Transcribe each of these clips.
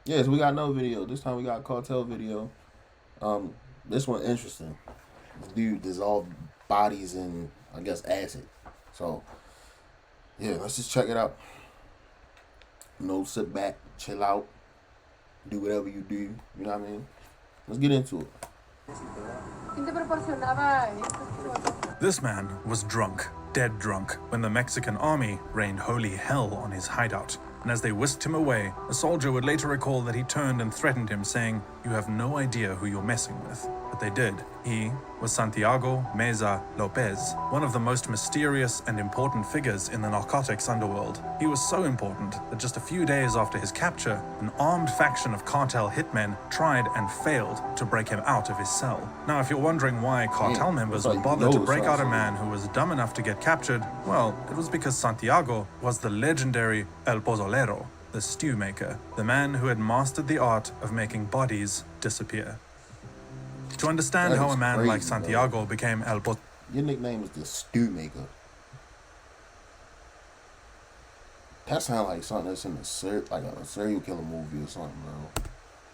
Yes, we got no video. This time we got cartel video. Um, this one interesting. This dude dissolved bodies in, I guess, acid. So yeah, let's just check it out. Sit back, chill out, do whatever you do. You know what I mean? Let's get into it. This man was drunk, dead drunk, when the Mexican army rained holy hell on his hideout. And as they whisked him away, a soldier would later recall that he turned and threatened him, saying, "You have no idea who you're messing with." But they did. He was Santiago Meza Lopez, one of the most mysterious and important figures in the narcotics underworld. He was so important that just a few days after his capture, an armed faction of cartel hitmen tried and failed to break him out of his cell. Now, if you're wondering why cartel members would bother to break out a man who was dumb enough to get captured, well, it was because Santiago was the legendary El Pozolero, the stew maker, the man who had mastered the art of making bodies disappear. To understand how a man like Santiago became El Pozolero... Your nickname is the stew maker. That sounds like something that's in a serial killer movie or something, bro.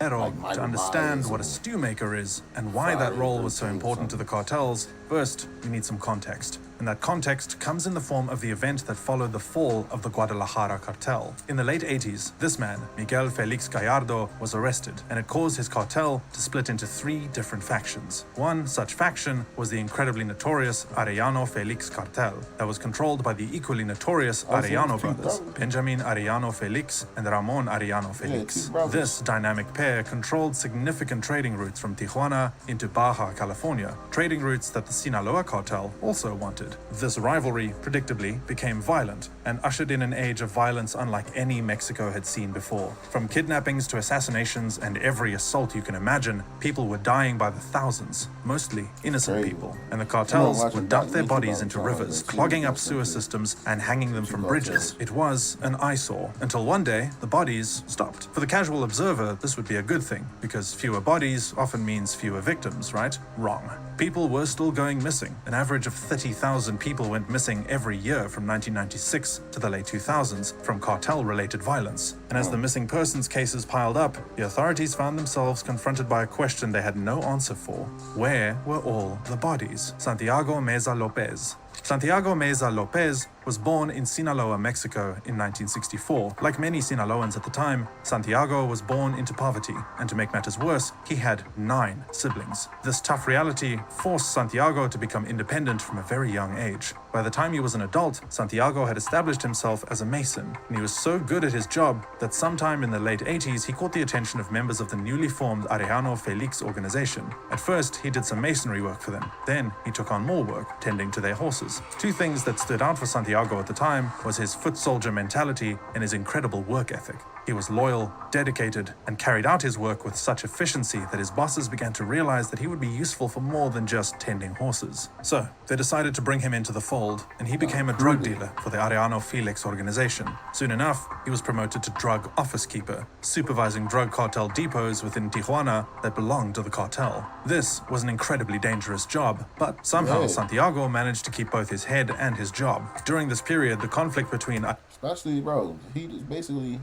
To understand what a stew maker is and why that role was so important to the cartels, first, we need some context. And that context comes in the form of the event that followed the fall of the Guadalajara cartel. In the late 80s, this man, Miguel Felix Gallardo, was arrested, and it caused his cartel to split into three different factions. One such faction was the incredibly notorious Arellano Felix cartel that was controlled by the equally notorious Arellano brothers, Benjamin Arellano Felix and Ramon Arellano Felix. This dynamic pair controlled significant trading routes from Tijuana into Baja California, trading routes that the Sinaloa cartel also wanted. This rivalry, predictably, became violent and ushered in an age of violence unlike any Mexico had seen before. From kidnappings to assassinations and every assault you can imagine, people were dying by the thousands, mostly innocent people, and the cartels would dump their bodies into rivers, clogging up sewer systems and hanging them from bridges. It was an eyesore, until one day the bodies stopped. For the casual observer, this would be a good thing, because fewer bodies often means fewer victims, right? Wrong. People were still going missing. An average of 30,000 people went missing every year from 1996 to the late 2000s from cartel-related violence. And as the missing persons cases piled up, the authorities found themselves confronted by a question they had no answer for. Where were all the bodies? Santiago Meza Lopez. Santiago Meza Lopez was born in Sinaloa, Mexico in 1964. Like many Sinaloans at the time, Santiago was born into poverty, and to make matters worse, he had 9 siblings. This tough reality forced Santiago to become independent from a very young age. By the time he was an adult, Santiago had established himself as a mason, and he was so good at his job that sometime in the late 80s he caught the attention of members of the newly formed Arellano Felix organization. At first, he did some masonry work for them. Then, he took on more work, tending to their horses. Two things that stood out for Santiago at the time was his foot soldier mentality and his incredible work ethic. He was loyal, dedicated, and carried out his work with such efficiency that his bosses began to realize that he would be useful for more than just tending horses. So, they decided to bring him into the fold, and he became a drug dealer for the Arellano Felix organization. Soon enough, he was promoted to drug office keeper, supervising drug cartel depots within Tijuana that belonged to the cartel. This was an incredibly dangerous job, but somehow Santiago managed to keep both his head and his job. During this period, the conflict between... Especially, bro, he just basically...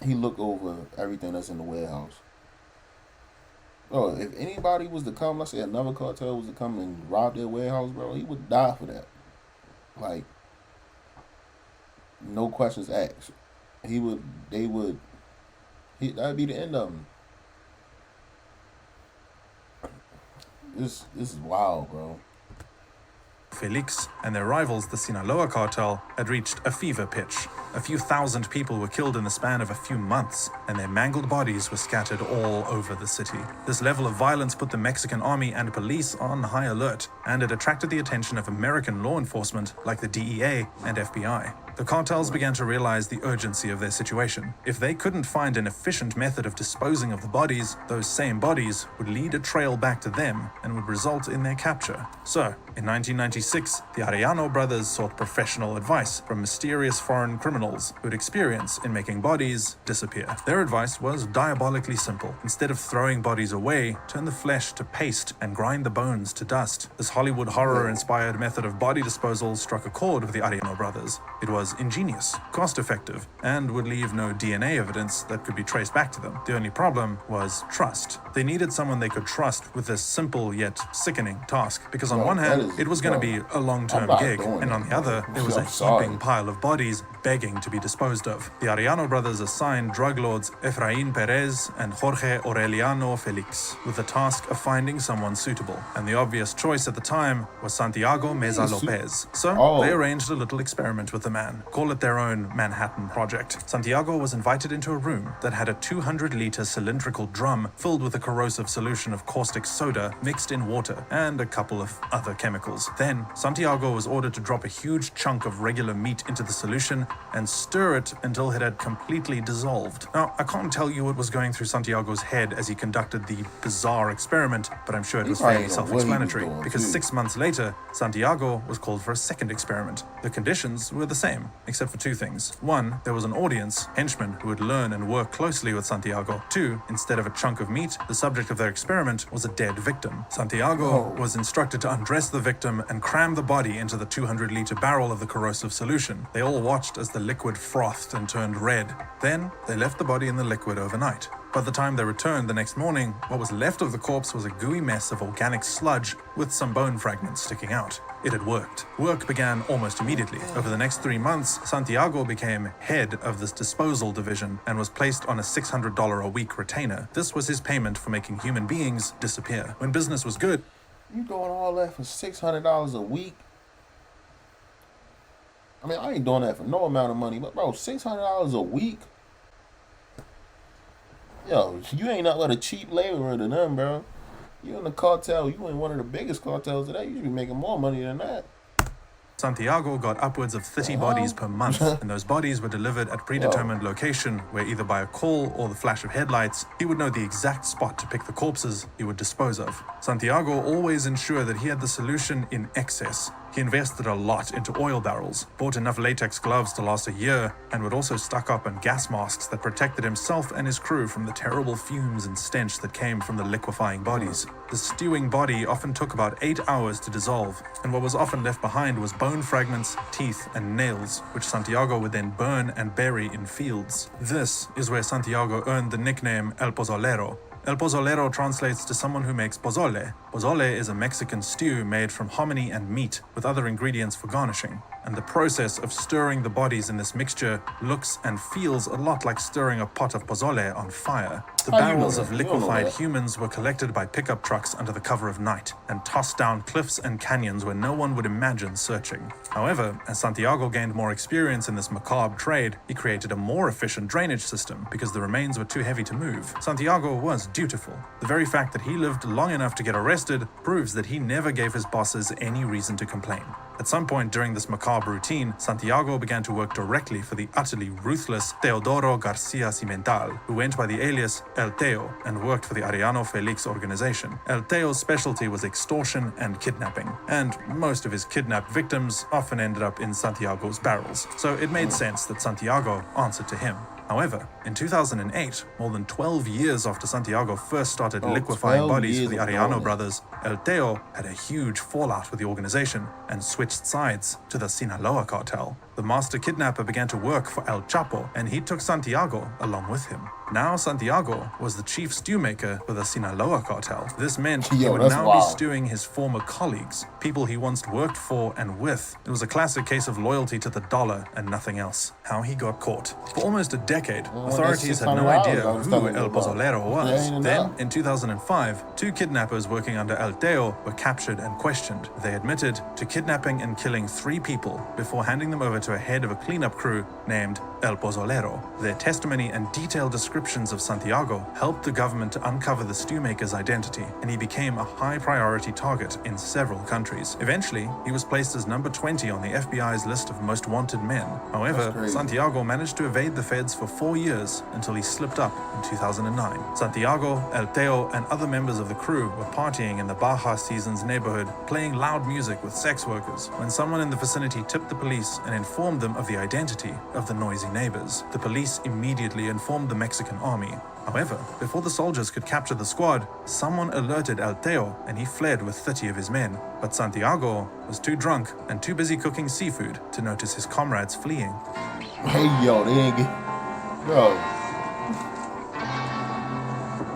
He looked over everything that's in the warehouse. Bro, if anybody was to come, let's say another cartel was to come and rob their warehouse, bro, he would die for that. Like, no questions asked. That'd be the end of him. This is wild, bro. Felix and their rivals, the Sinaloa cartel, had reached a fever pitch. A few thousand people were killed in the span of a few months, and their mangled bodies were scattered all over the city. This level of violence put the Mexican army and police on high alert, and it attracted the attention of American law enforcement like the DEA and FBI. The cartels began to realize the urgency of their situation. If they couldn't find an efficient method of disposing of the bodies, those same bodies would lead a trail back to them and would result in their capture. So, in 1996, the Arellano brothers sought professional advice from mysterious foreign criminal criminals who had experience in making bodies disappear. Their advice was diabolically simple. Instead of throwing bodies away, turn the flesh to paste and grind the bones to dust. This Hollywood horror-inspired method of body disposal struck a chord with the Arellano brothers. It was ingenious, cost-effective, and would leave no DNA evidence that could be traced back to them. The only problem was trust. They needed someone they could trust with this simple yet sickening task, because on one hand, it was going to be a long-term gig, and on the other, there was a heaping pile of bodies begging to be disposed of. The Arellano brothers assigned drug lords Efrain Perez and Jorge Aureliano Felix with the task of finding someone suitable, and the obvious choice at the time was Santiago Meza Lopez. So they arranged a little experiment with the man, call it their own Manhattan Project. Santiago was invited into a room that had a 200-liter cylindrical drum filled with a corrosive solution of caustic soda mixed in water and a couple of other chemicals. Then Santiago was ordered to drop a huge chunk of regular meat into the solution and stir it until it had completely dissolved. Now, I can't tell you what was going through Santiago's head as he conducted the bizarre experiment, but I'm sure it was fairly self-explanatory, because 6 months later, Santiago was called for a second experiment. The conditions were the same, except for two things. One, there was an audience, henchmen who would learn and work closely with Santiago. Two, instead of a chunk of meat, the subject of their experiment was a dead victim. Santiago was instructed to undress the victim and cram the body into the 200-liter barrel of the corrosive solution. They all watched as the liquid frothed and turned red. Then, they left the body in the liquid overnight. By the time they returned the next morning, what was left of the corpse was a gooey mess of organic sludge with some bone fragments sticking out. It had worked. Work began almost immediately. Over the next 3 months, Santiago became head of this disposal division and was placed on a $600 a week retainer. This was his payment for making human beings disappear. When business was good, you doing all that for $600 a week? I mean, I ain't doing that for no amount of money, but bro, $600 a week? Yo, you ain't nothing but a cheap laborer to them, bro. You in the cartel, you in one of the biggest cartels today, you should be making more money than that. Santiago got upwards of 30 bodies per month, and those bodies were delivered at predetermined location where either by a call or the flash of headlights, he would know the exact spot to pick the corpses he would dispose of. Santiago always ensured that he had the solution in excess. He invested a lot into oil barrels, bought enough latex gloves to last a year, and would also stock up on gas masks that protected himself and his crew from the terrible fumes and stench that came from the liquefying bodies. The stewing body often took about 8 hours to dissolve, and what was often left behind was bone fragments, teeth, and nails, which Santiago would then burn and bury in fields. This is where Santiago earned the nickname El Pozolero. El Pozolero translates to someone who makes pozole. Pozole is a Mexican stew made from hominy and meat, with other ingredients for garnishing. And the process of stirring the bodies in this mixture looks and feels a lot like stirring a pot of pozole on fire. The barrels of liquefied humans were collected by pickup trucks under the cover of night and tossed down cliffs and canyons where no one would imagine searching. However, as Santiago gained more experience in this macabre trade, he created a more efficient drainage system because the remains were too heavy to move. Santiago was dutiful. The very fact that he lived long enough to get arrested proves that he never gave his bosses any reason to complain. At some point during this macabre routine, Santiago began to work directly for the utterly ruthless Teodoro Garcia Cimental, who went by the alias El Teo and worked for the Arellano Felix organization. El Teo's specialty was extortion and kidnapping, and most of his kidnapped victims often ended up in Santiago's barrels, so it made sense that Santiago answered to him. However, in 2008, more than 12 years after Santiago first started liquefying bodies for the Arellano brothers, El Teo had a huge fallout with the organization and switched sides to the Sinaloa cartel. The master kidnapper began to work for El Chapo, and he took Santiago along with him. Now Santiago was the chief stewmaker for the Sinaloa cartel. This meant he would now be stewing his former colleagues, people he once worked for and with. It was a classic case of loyalty to the dollar and nothing else. How he got caught. For almost a decade, authorities had no idea who El Pozolero was. Then, in 2005, 2 kidnappers working under El Teo were captured and questioned. They admitted to kidnapping and killing 3 people before handing them over to a head of a cleanup crew named El Pozolero. Their testimony and detailed descriptions of Santiago helped the government to uncover the stewmaker's identity, and he became a high-priority target in several countries. Eventually, he was placed as number 20 on the FBI's list of most wanted men. However, Santiago managed to evade the feds for 4 years until he slipped up in 2009. Santiago, El Teo, and other members of the crew were partying in the Baja Seasons neighborhood, playing loud music with sex workers, when someone in the vicinity tipped the police and informed informed them of the identity of the noisy neighbors. The police immediately informed the Mexican army. However, before the soldiers could capture the squad, someone alerted Ayooo and he fled with 30 of his men. But Santiago was too drunk and too busy cooking seafood to notice his comrades fleeing. Hey, yo, they ain't get... Bro.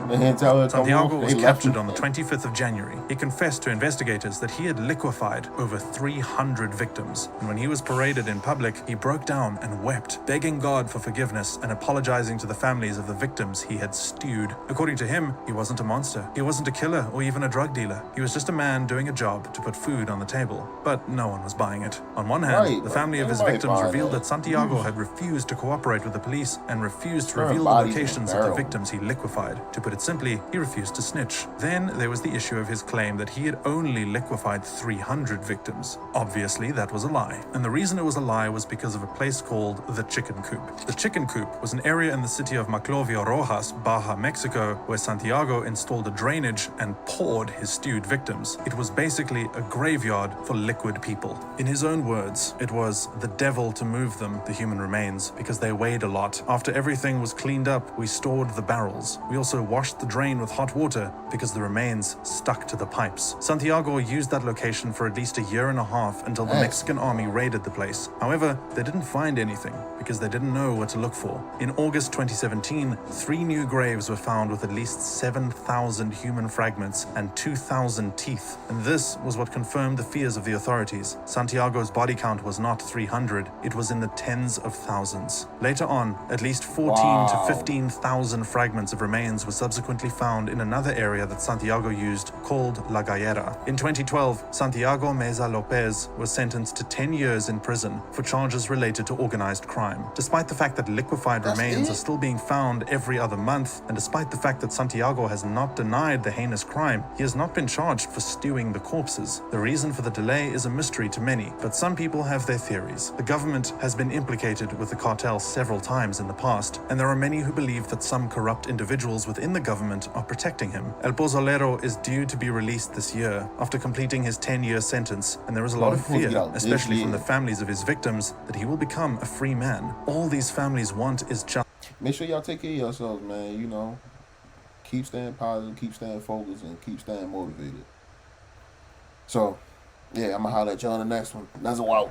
Santiago was captured on the 25th of January. He confessed to investigators that he had liquefied over 300 victims. And when he was paraded in public, he broke down and wept, begging God for forgiveness and apologizing to the families of the victims he had stewed. According to him, he wasn't a monster. He wasn't a killer or even a drug dealer. He was just a man doing a job to put food on the table. But no one was buying it. On one hand, the family of his victims revealed that Santiago had refused to cooperate with the police and refused to reveal the locations of the victims he liquefied. To put it simply, he refused to snitch. Then there was the issue of his claim that he had only liquefied 300 victims. Obviously, that was a lie. And the reason it was a lie was because of a place called the Chicken Coop. The Chicken Coop was an area in the city of Maclovio Rojas, Baja, Mexico, where Santiago installed a drainage and poured his stewed victims. It was basically a graveyard for liquid people. In his own words, it was the devil to move them, the human remains, because they weighed a lot. After everything was cleaned up, we stored the barrels. We also washed the drain with hot water because the remains stuck to the pipes. Santiago used that location for at least a year and a half until the Mexican army raided the place. However, they didn't find anything because they didn't know what to look for. In August 2017, 3 new graves were found with at least 7,000 human fragments and 2,000 teeth. And this was what confirmed the fears of the authorities. Santiago's body count was not 300, it was in the tens of thousands. Later on, at least 14 to 15,000 fragments of remains were subsequently found in another area that Santiago used called La Gallera. In 2012, Santiago Meza Lopez was sentenced to 10 years in prison for charges related to organized crime. Despite the fact that liquefied remains are still being found every other month, and despite the fact that Santiago has not denied the heinous crime, he has not been charged for stewing the corpses. The reason for the delay is a mystery to many, but some people have their theories. The government has been implicated with the cartel several times in the past, and there are many who believe that some corrupt individuals within the government are protecting him. El Pozolero is due to be released this year after completing his 10-year sentence, and there is a lot of fear, especially from the families of his victims, that he will become a free man. All these families want is just... Make sure y'all take care of yourselves, man. You know, keep staying positive, keep staying focused, and keep staying motivated. So, yeah, I'm going to holler at y'all on the next one. Nazo out.